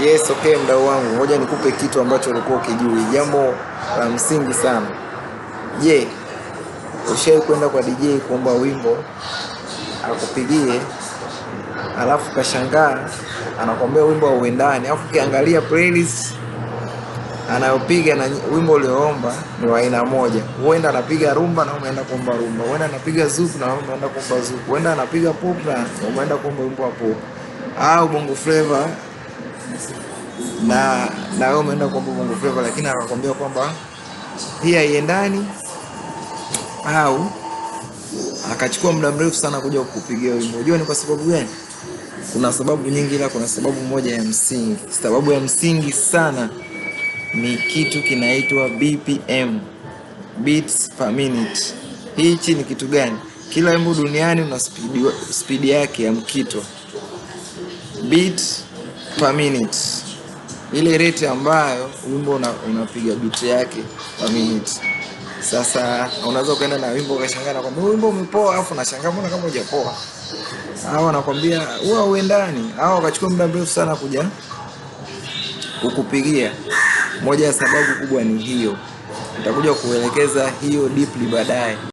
Yes, okay mdau wangu, ngoja nikupe kitu ambacho ulikuwa ukijui, jambo la msingi sana. Je, ushawahi kwenda kwa DJ kuomba wimbo akupigie, alafu kashangaa anakuambia wimbo hauendani, alafu ukiangalia playlist anayopiga na wimbo ulioomba ni wa aina moja? Huenda anapiga rumba na umeenda kuomba rumba, huenda anapiga zuku na umeenda kuomba zuku, huenda anapiga pop na umeenda kuomba wimbo wa pop, au bongo flavor na wewe umeenda kuomba bongo flavor, lakini akakwambia kwamba hii haiendani, au akachukua muda mrefu sana kuja kukupigia wimbo. Unajua ni kwa sababu gani? Kuna sababu nyingi, ila kuna sababu moja ya msingi. Sababu ya msingi sana ni kitu kinaitwa BPM, beats per minute. Hichi ni kitu gani? Kila wimbo duniani una speed yake ya mkito, beat per minute, ile rate ambayo wimbo unapiga beat yake per minute. Sasa unaweza ukaenda na wimbo ukashangaa na kwamba wimbo umepoa, alafu unashangaa mbona kama hujapoa, au anakwambia huwa uendani, au akachukua muda mrefu sana kuja kukupigia. Moja ya sababu kubwa ni hiyo. Nitakuja kuelekeza hiyo deeply baadaye.